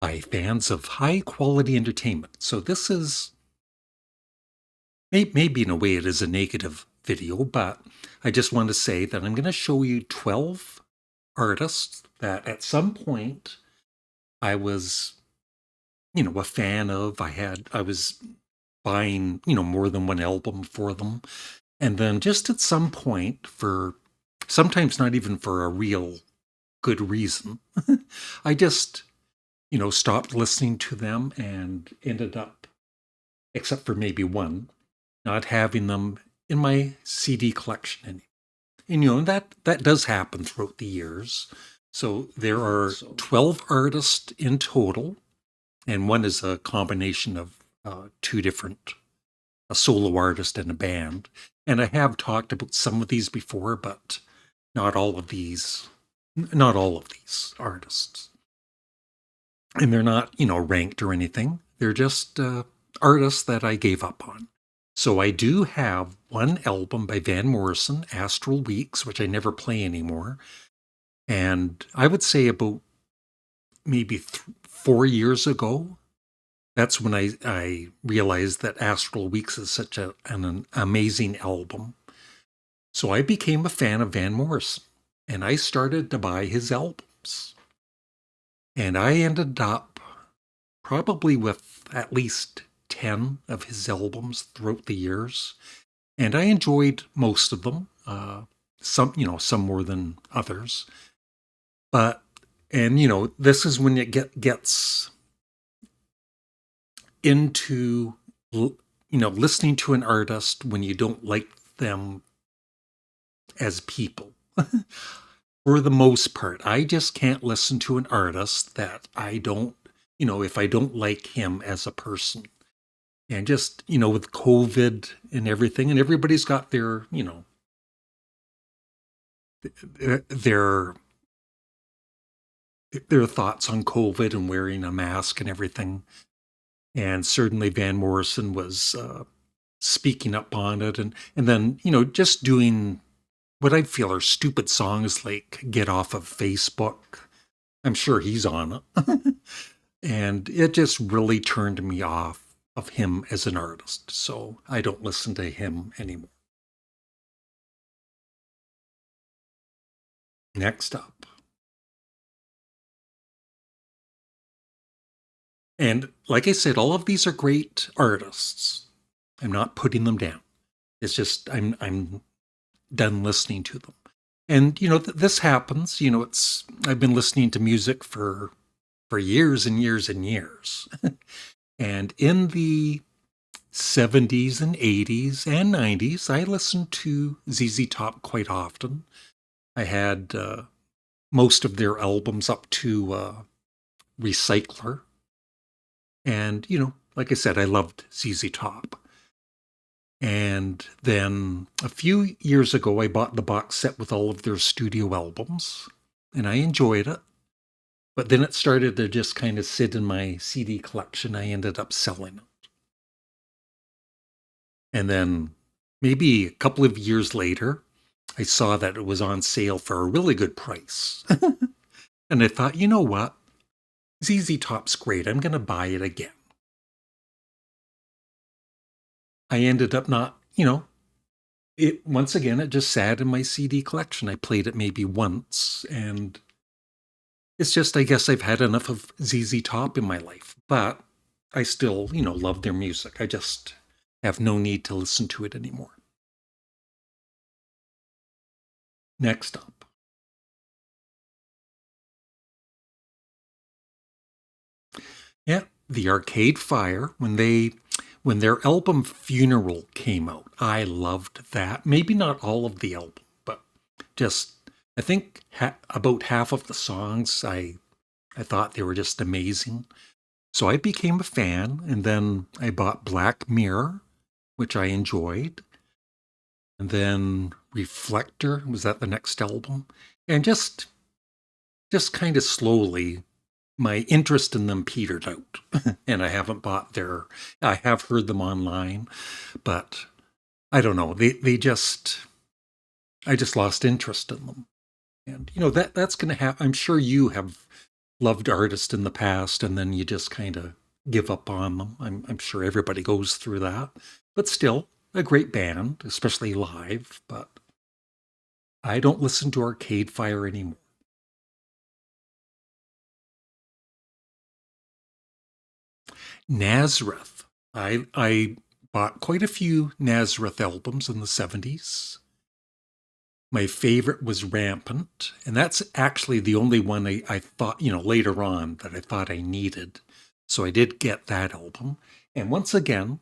by fans of high quality entertainment. So this is maybe in a way it is a negative video, but I just want to say that I'm going to show you 12 artists that at some point I was, a fan of. I was buying, more than one album for them. And then just at some point, for sometimes not even for a real good reason, I just, stopped listening to them and ended up, except for maybe one, not having them in my CD collection anymore. And that does happen throughout the years. So there are 12 artists in total, and one is a combination of two different, a solo artist and a band. And I have talked about some of these before, but not all of these, not all of these artists. And they're not, ranked or anything. They're just artists that I gave up on. So I do have one album by Van Morrison, Astral Weeks, which I never play anymore. And I would say about maybe 4 years ago, that's when I realized that Astral Weeks is such an amazing album. So I became a fan of Van Morrison, and I started to buy his albums. And I ended up probably with at least 10 of his albums throughout the years. And I enjoyed most of them, some more than others. But, and this is when it gets into, listening to an artist when you don't like them as people. For the most part, I just can't listen to an artist that I don't, if I don't like him as a person. And just, with COVID and everything, and everybody's got their, their their thoughts on COVID and wearing a mask and everything. And certainly Van Morrison was speaking up on it, and then just doing what I feel are stupid songs like "Get Off of Facebook." I'm sure he's on it, and it just really turned me off of him as an artist. So I don't listen to him anymore. Next up. And like I said, all of these are great artists. I'm not putting them down. It's just I'm done listening to them. And this happens. It's I've been listening to music for years and years and years. And in the 70s and 80s and 90s, I listened to ZZ Top quite often. I had most of their albums up to Recycler. And, like I said, I loved ZZ Top. And then a few years ago, I bought the box set with all of their studio albums, and I enjoyed it. But then it started to just kind of sit in my CD collection. I ended up selling it. And then maybe a couple of years later, I saw that it was on sale for a really good price. And I thought, you know what? ZZ Top's great. I'm going to buy it again. I ended up not, it once again, it just sat in my CD collection. I played it maybe once, and it's just, I guess I've had enough of ZZ Top in my life, but I still, love their music. I just have no need to listen to it anymore. Next up. Yeah, the Arcade Fire, when their album Funeral came out, I loved that. Maybe not all of the album, but just I think about half of the songs I thought they were just amazing. So I became a fan, and then I bought Black Mirror, which I enjoyed. And then Reflector, was that the next album? And just kind of slowly my interest in them petered out. And I haven't bought I have heard them online, but I don't know. I just lost interest in them. And that's going to happen. I'm sure you have loved artist in the past and then you just kind of give up on them. I'm sure everybody goes through that, but still a great band, especially live. But I don't listen to Arcade Fire anymore. Nazareth. I bought quite a few Nazareth albums in the 70s. My favorite was Rampant, and that's actually the only one I thought, later on that I thought I needed. So I did get that album. And once again,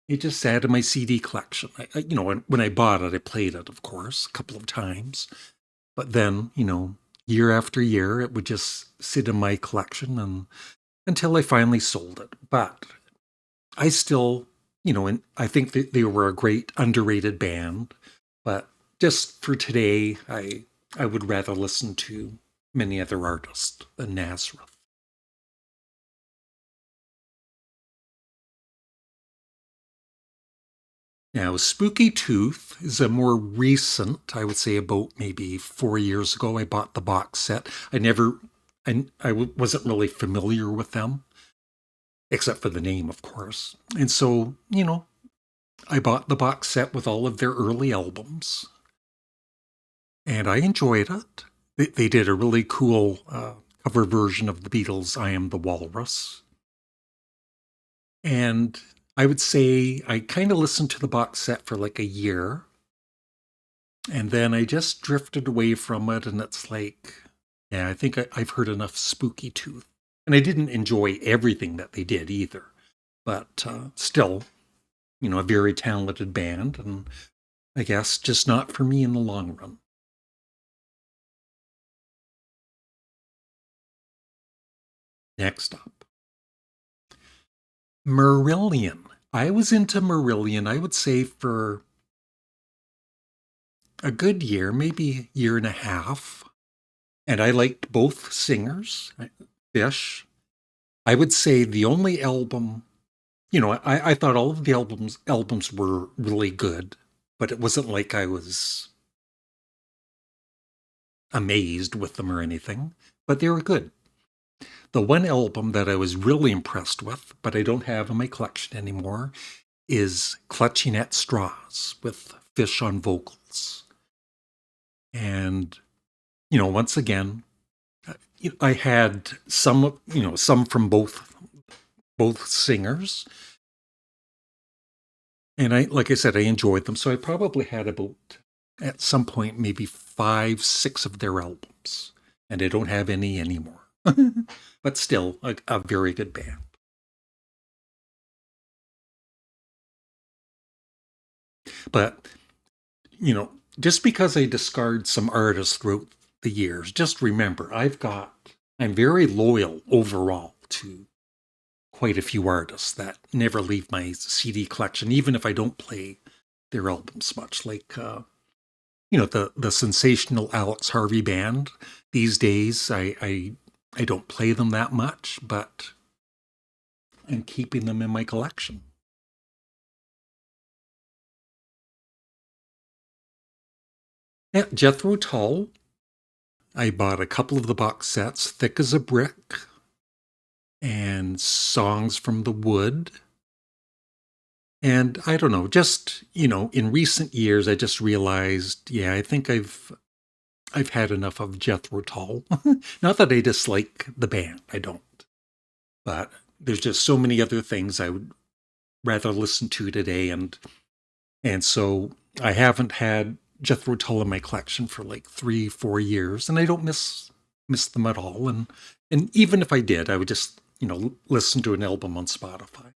it just added to my CD collection. When I bought it, I played it, of course, a couple of times. But then, year after year, it would just sit in my collection and until I finally sold it. But I still, and I think that they were a great underrated band. But just for today, I would rather listen to many other artists than Nazareth. Now, Spooky Tooth is a more recent, I would say about maybe 4 years ago. I bought the box set. I wasn't really familiar with them, except for the name, of course. And so, I bought the box set with all of their early albums, and I enjoyed it. They did a really cool cover version of the Beatles' I Am the Walrus. And I would say I kind of listened to the box set for like a year. And then I just drifted away from it. And it's like, yeah, I think I've heard enough Spooky Tooth. And I didn't enjoy everything that they did either. But still, a very talented band. And I guess just not for me in the long run. Next up, Marillion. I was into Marillion, I would say, for a good year, maybe a year and a half. And I liked both singers, Fish. I would say the only album, I thought all of the albums were really good, but it wasn't like I was amazed with them or anything, but they were good. The one album that I was really impressed with, but I don't have in my collection anymore, is Clutching at Straws with Fish on vocals. And, once again, I had some from both singers. And like I said, I enjoyed them. So I probably had about, at some point, maybe 5, 6 of their albums. And I don't have any anymore. But still, a very good band. But, just because I discard some artists throughout the years, just remember, I'm very loyal overall to quite a few artists that never leave my CD collection, even if I don't play their albums much. Like, the sensational Alex Harvey band. These days, I don't play them that much, but I'm keeping them in my collection. Yeah, Jethro Tull. I bought a couple of the box sets, Thick as a Brick and Songs from the Wood. And I don't know, just, in recent years, I just realized, yeah, I think I've had enough of Jethro Tull. Not that I dislike the band, I don't. But there's just so many other things I would rather listen to today, and so I haven't had Jethro Tull in my collection for like 3, 4 years, and I don't miss them at all. And even if I did, I would just listen to an album on Spotify.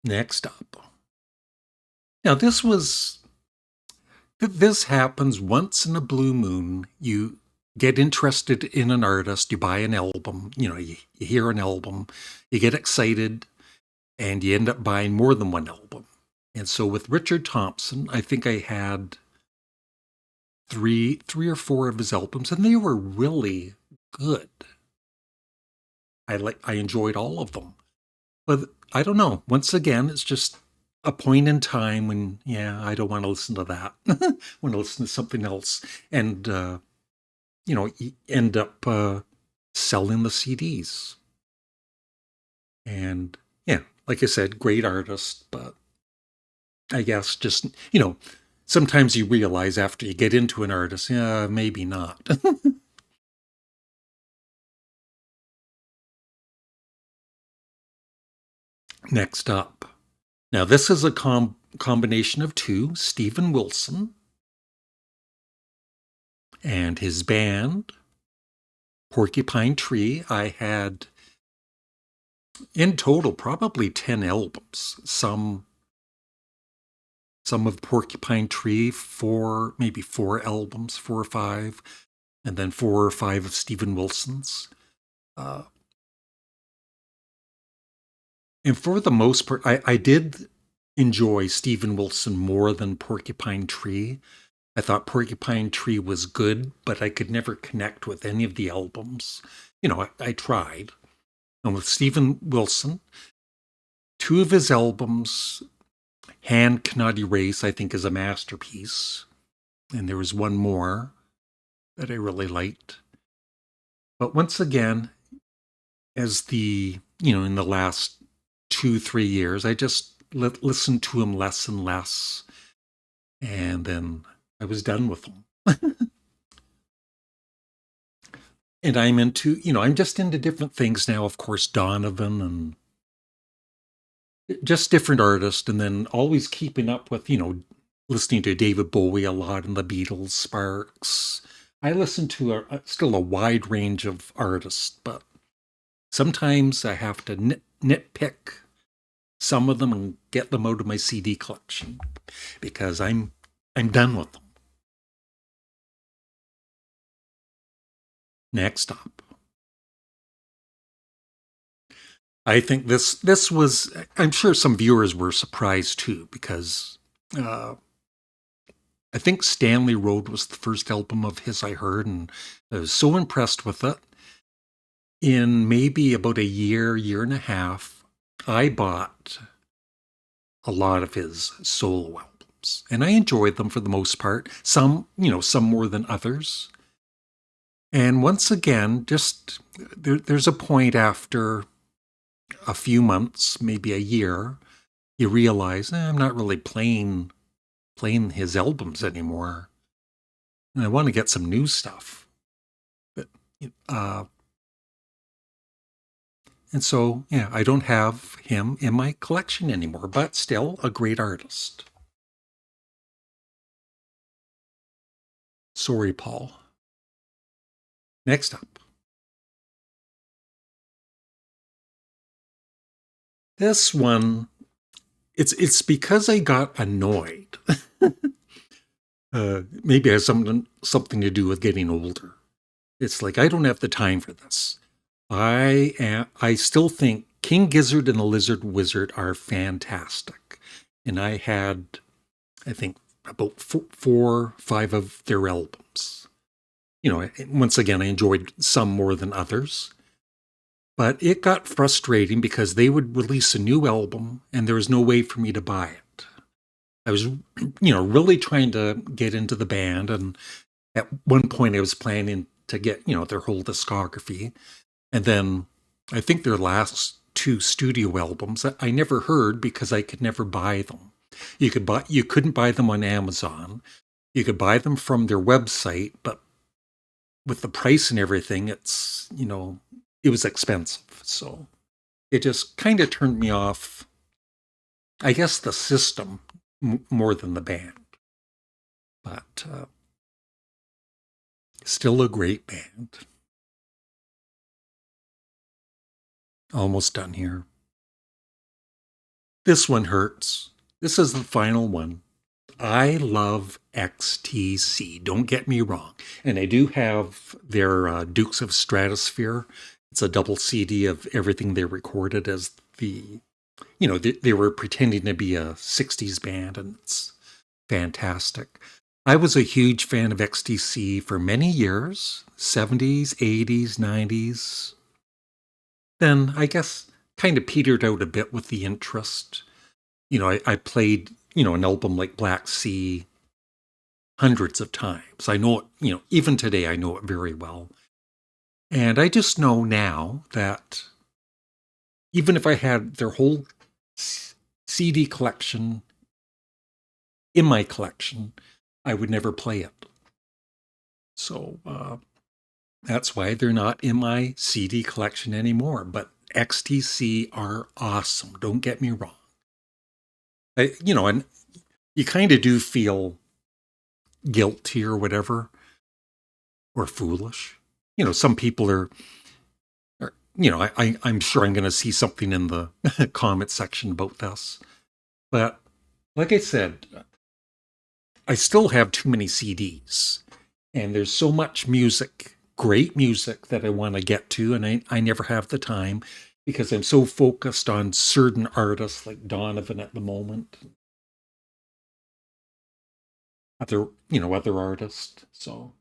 Next up, now this happens once in a blue moon. You get interested in an artist, you buy an album, you hear an album, you get excited, and you end up buying more than one album. And so with Richard Thompson, I think I had three or four of his albums, and they were really good. I enjoyed all of them. But I don't know. Once again, it's just a point in time when, yeah, I don't want to listen to that. I want to listen to something else. And, end up selling the CDs. And yeah, like I said, great artist, but I guess just, sometimes you realize after you get into an artist, yeah, maybe not. Next up. Now, this is a combination of two, Steven Wilson and his band, Porcupine Tree. I had, in total, probably 10 albums. Some of Porcupine Tree, maybe four albums, 4 or 5, and then 4 or 5 of Steven Wilson's. Uh, and for the most part, I did enjoy Steven Wilson more than Porcupine Tree. I thought Porcupine Tree was good, but I could never connect with any of the albums. I tried. And with Steven Wilson, 2 of his albums, Hand Cannot Erase, I think is a masterpiece. And there was one more that I really liked. But once again, as in the last 2-3 years, I just listened to him less and less. And then I was done with them. And I'm just into different things now, of course, Donovan and just different artists, and then always keeping up with, listening to David Bowie a lot and the Beatles, Sparks. I listen to still a wide range of artists, but sometimes I have to nitpick some of them and get them out of my CD collection because I'm done with them. Next up. I think this was, I'm sure some viewers were surprised too, because I think Stanley Road was the first album of his I heard, and I was so impressed with it. In maybe about a year and a half, I bought a lot of his solo albums, and I enjoyed them for the most part. Some more than others. And once again, just there's a point after a few months, maybe a year, you realize I'm not really playing his albums anymore, and I want to get some new stuff. But and so yeah, I don't have him in my collection anymore, but still a great artist. Sorry, Paul. Next up. This one, it's because I got annoyed. Maybe it has something to do with getting older. It's like I don't have the time for this. I still think King Gizzard and the Lizard Wizard are fantastic, and I think about 4 or 5 of their albums. Once again, I enjoyed some more than others. But it got frustrating because they would release a new album and there was no way for me to buy it. I was, really trying to get into the band. And at one point I was planning to get, their whole discography. And then I think their last 2 studio albums I never heard because I could never buy them. You couldn't buy them on Amazon. You could buy them from their website, but with the price and everything, it's, it was expensive. So it just kind of turned me off, I guess, the system more than the band. But still a great band. Almost done here. This one hurts. This is the final one. I love XTC, don't get me wrong. And I do have their Dukes of Stratosphere. It's a double CD of everything they recorded as they were pretending to be a 60s band, and it's fantastic. I was a huge fan of XTC for many years, 70s, 80s, 90s. Then I guess kind of petered out a bit with the interest. I played, an album like Black Sea hundreds of times. I know it, even today, I know it very well. And I just know now that even if I had their whole CD collection in my collection, I would never play it. So that's why they're not in my CD collection anymore. But XTC are awesome. Don't get me wrong. And you kind of do feel guilty or whatever, or foolish. Some people are I'm sure I'm going to see something in the comment section about this. But like I said, I still have too many CDs. And there's so much music, great music that I want to get to. And I never have the time because I'm so focused on certain artists like Donovan at the moment. Other artists. So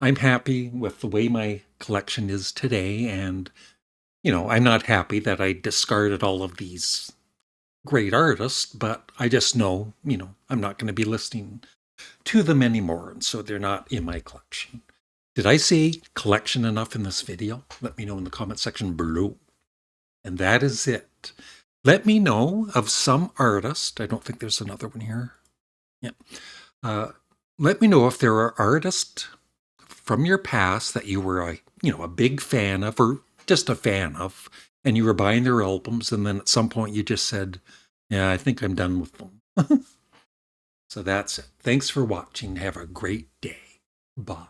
I'm happy with the way my collection is today. And, I'm not happy that I discarded all of these great artists, but I just know, I'm not going to be listening to them anymore. And so they're not in my collection. Did I say collection enough in this video? Let me know in the comment section below. And that is it. Let me know of some artist. I don't think there's another one here. Yeah. Let me know if there are artists from your past that you were a big fan of, or just a fan of, and you were buying their albums, and then at some point you just said, yeah, I think I'm done with them. So that's it. Thanks for watching. Have a great day. Bye.